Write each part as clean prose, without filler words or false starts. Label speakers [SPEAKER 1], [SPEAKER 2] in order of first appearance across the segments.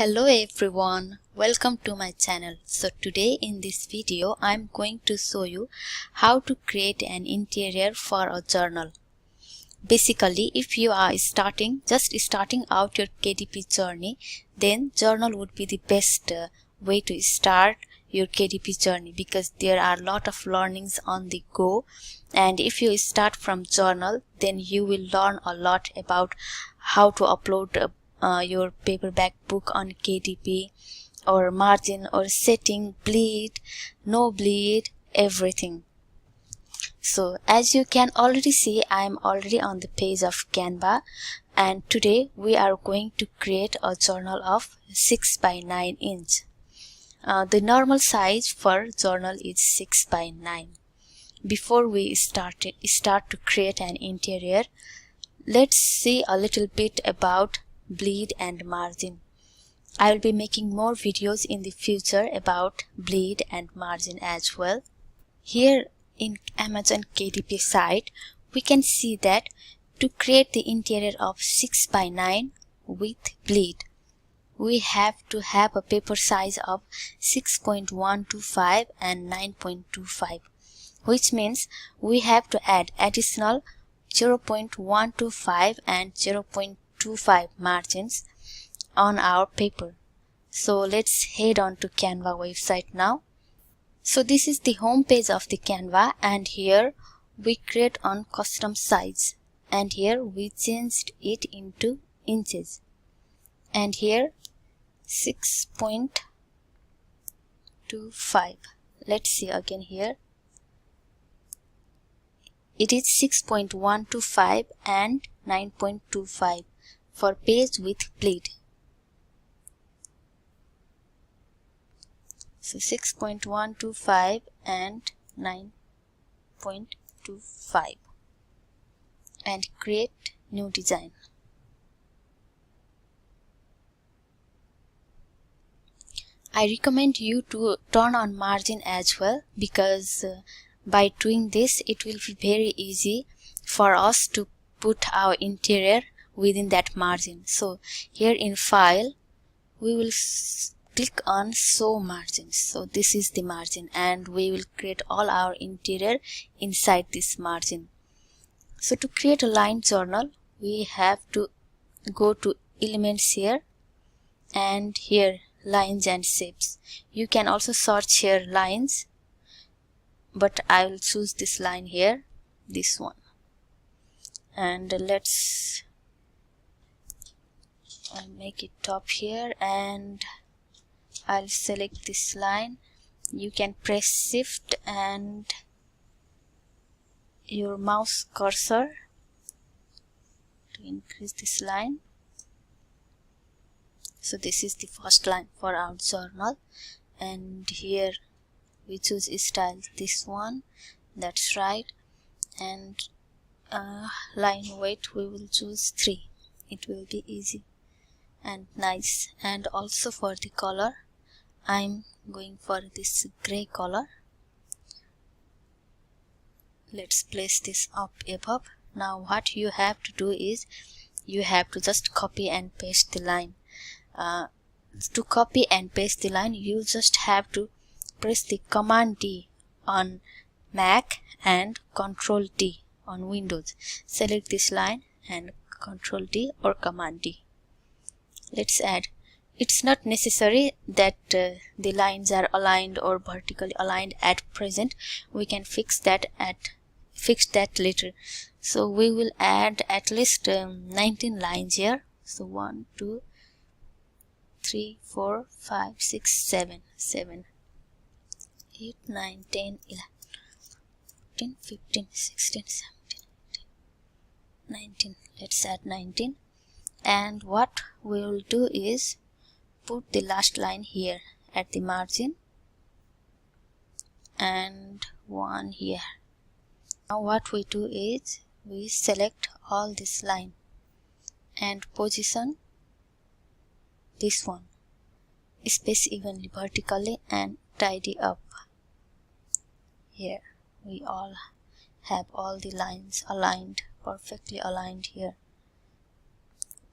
[SPEAKER 1] Hello everyone, welcome to my channel. So today in this video I'm going to show you how to create an interior for a journal. Basically, if you are just starting out your KDP journey, then journal would be the best way to start your KDP journey, because there are a lot of learnings on the go, and if you start from journal, then you will learn a lot about how to upload your paperback book on KDP, or margin, or setting, bleed, no bleed, everything. So as you can already see, I am already on the page of Canva, and today we are going to create a journal of 6 by 9 inch. The normal size for journal is 6 by 9. Before we start to create an interior, let's see a little bit about bleed and margin. I will be making more videos in the future about bleed and margin as well. Here in Amazon KDP site, we can see that to create the interior of 6 by 9 with bleed, we have to have a paper size of 6.125 and 9.25, which means we have to add additional 0.125 and 0.25 margins on our paper. So let's head on to Canva website now. So this is the home page of the Canva, and here we create on custom size, and here we changed it into inches, and here 6.25. let's see again. Here it is 6.125 and 9.25 for page with bleed. So 6.125 and 9.25, and create new design. I recommend you to turn on margin as well, because by doing this it will be very easy for us to put our interior within that margin. So here in file we will click on show margins. So this is the margin, and we will create all our interior inside this margin. So to create a line journal, we have to go to elements here, and here lines and shapes. You can also search here lines, but I will choose this line here, this one, and let's make it top here, and I'll select this line. You can press shift and your mouse cursor to increase this line. So this is the first line for our journal, and here we choose style, this one, that's right, and line weight we will choose 3. It will be easy and nice. And also for the color, I'm going for this gray color. Let's place this up above. Now what you have to do is you have to just copy and paste the line. To copy and paste the line, you just have to press the Command D on Mac and Control D on Windows. Select this line and Control D or Command D. Let's add. It's not necessary that the lines are aligned or vertically aligned at present. We can fix that later. So we will add at least 19 lines here. So 1, 2, 3, 4, 5, 6, 7, 8, 9, 10, 11, 14, 15, 16, 17, 18, 19. Let's add 19. And what we will do is put the last line here at the margin, and one here. Now what we do is we select all this line and position this one, space evenly vertically, and tidy up. Here we all have all the lines aligned, perfectly aligned here.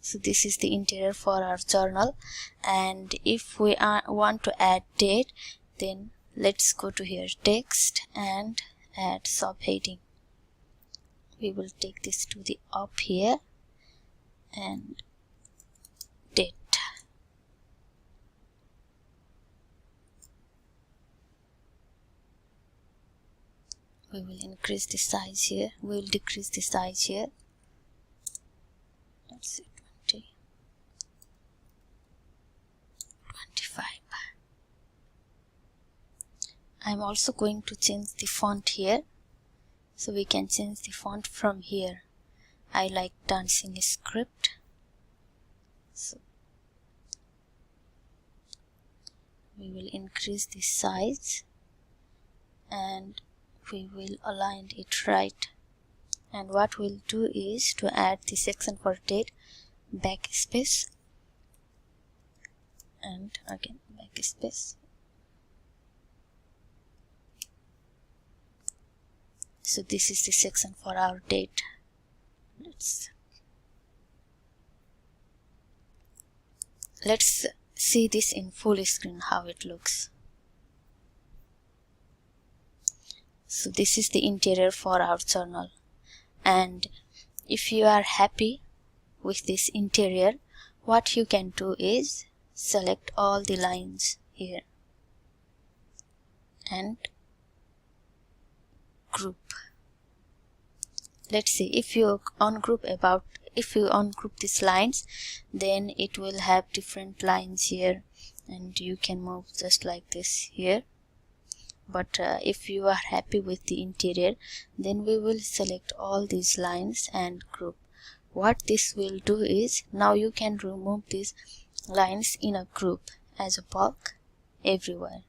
[SPEAKER 1] So this is the interior for our journal. And if we want to add date, then let's go to here, text, and add subheading. We will take this to the up here and date. We will increase the size here. We will decrease the size here. Let's see, 20, 25. I'm also going to change the font here. So we can change the font from here. I like dancing script. So we will increase the size and we will align it right. And what we'll do is to add the section for date, backspace, and again backspace. So this is the section for our date. Let's see this in full screen how it looks. So this is the interior for our journal. And if you are happy with this interior, what you can do is select all the lines here and group. Let's see, if you ungroup these lines, then it will have different lines here and you can move just like this here. But if you are happy with the interior, then we will select all these lines and group. What this will do is, now you can remove these lines in a group as a bulk everywhere.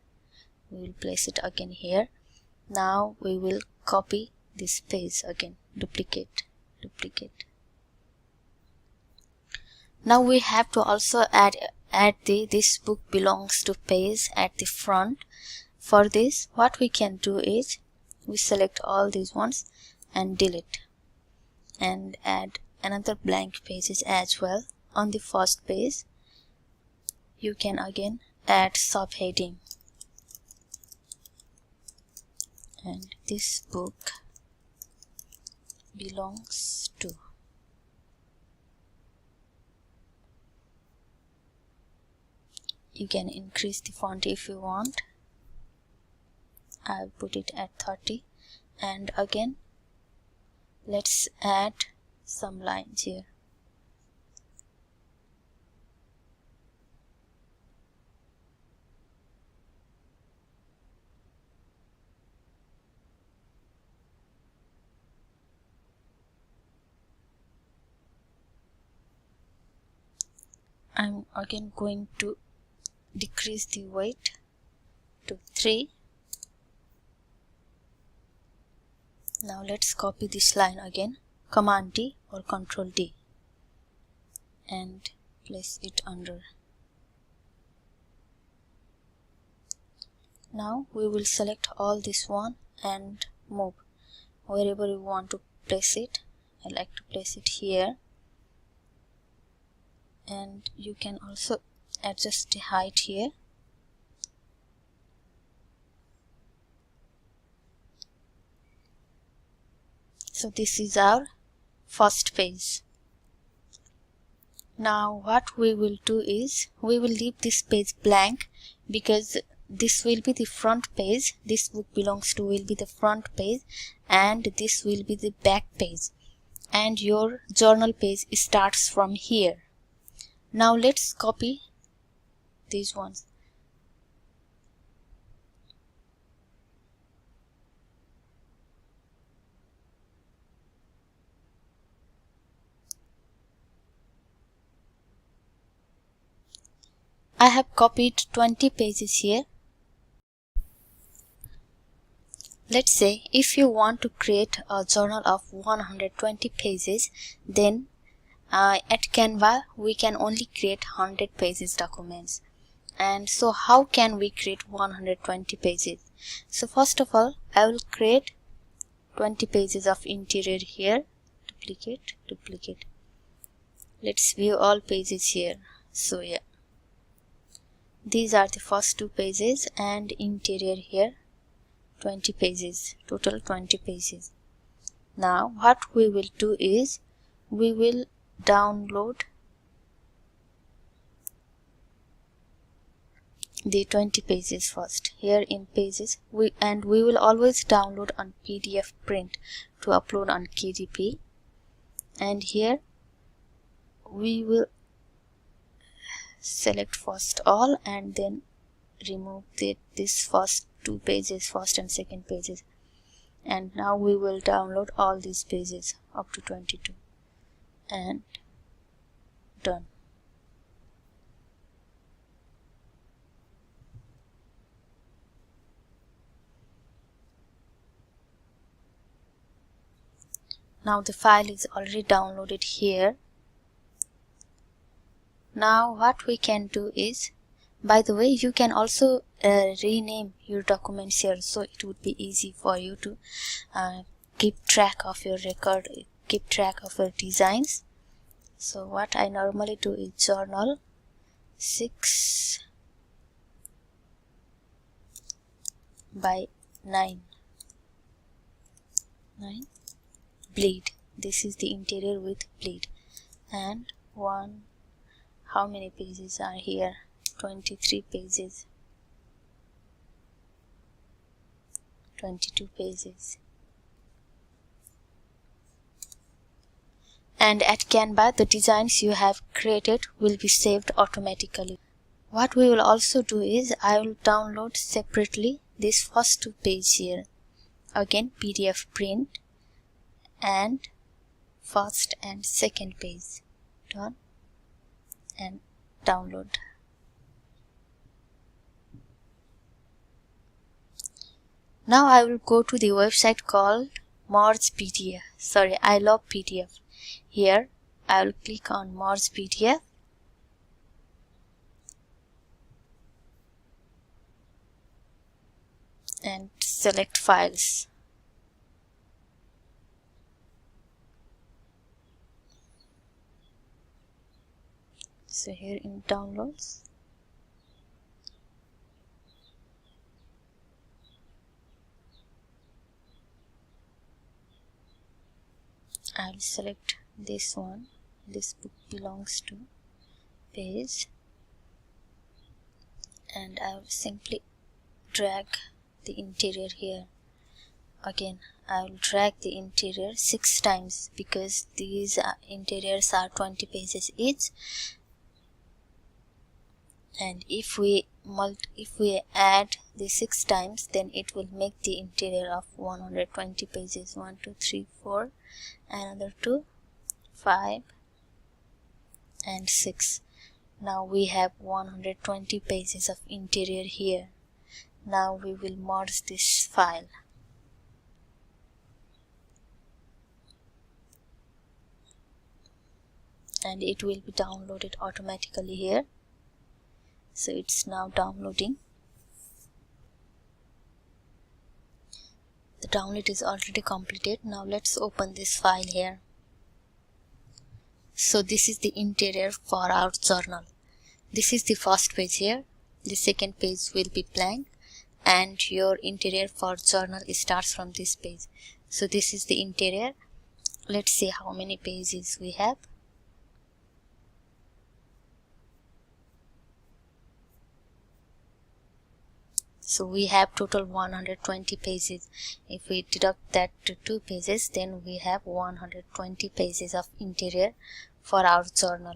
[SPEAKER 1] We will place it again here. Now we will copy this page again, duplicate. Now we have to also add this book belongs to page at the front. For this, what we can do is we select all these ones and delete and add another blank pages as well. On the first page, you can again add subheading, and this book belongs to. You can increase the font if you want. I'll put it at 30, and again let's add some lines here. I'm again going to decrease the weight to 3. Now let's copy this line again, Command D or Control D, and place it under. Now we will select all this one and move wherever you want to place it. I like to place it here, and you can also adjust the height here. So this is our first page. Now what we will do is we will leave this page blank because this will be the front page. This book belongs to will be the front page and this will be the back page, and your journal page starts from here. Now let's copy these ones. I have copied 20 pages here. Let's say if you want to create a journal of 120 pages, then at Canva we can only create 100 pages documents. And so how can we create 120 pages? So first of all, I will create 20 pages of interior here. Duplicate. Let's view all pages here. So yeah, these are the first 2 pages, and interior here 20 pages, total 20 pages. Now what we will do is we will download the 20 pages first. Here in pages we will always download on PDF print to upload on KDP, and here we will select first all and then remove this first 2 pages, first and second pages, and now we will download all these pages up to 22 and done. Now the file is already downloaded here. Now what we can do is, by the way, you can also rename your documents here, so it would be easy for you to keep track of your record, keep track of your designs. So what I normally do is journal 6 by 9 bleed. This is the interior with bleed, and how many pages are here? 23 pages, 22 pages. And at Canva, the designs you have created will be saved automatically. What we will also do is I will download separately this first 2 pages here. Again, PDF print and first and second page. Done and download. Now I will go to the website called Merge PDF. Sorry, I love PDF. Here I will click on Merge PDF and select files. So here in downloads, I will select this one. This book belongs to page, and I will simply drag the interior here. Again, I will drag the interior 6 times because these interiors are 20 pages each, and if we add the 6 times, then it will make the interior of 120 pages. 1 2 3 4, another 2, 5 and 6. Now we have 120 pages of interior here. Now we will merge this file. And it will be downloaded automatically here. So it's now downloading. The download is already completed. Now let's open this file here. So this is the interior for our journal. This is the first page here. The second page will be blank, and your interior for journal starts from this page. So this is the interior. Let's see how many pages we have. So we have total 120 pages. If we deduct that to 2 pages, then we have 120 pages of interior for our journal.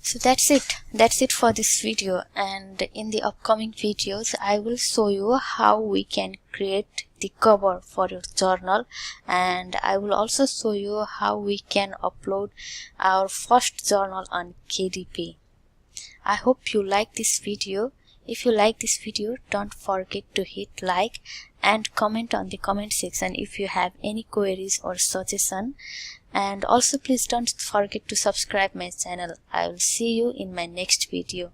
[SPEAKER 1] So that's it for this video, and in the upcoming videos I will show you how we can create the cover for your journal, and I will also show you how we can upload our first journal on KDP. I hope you like this video. If you like this video, don't forget to hit like and comment on the comment section if you have any queries or suggestion. And also please don't forget to subscribe my channel. I will see you in my next video.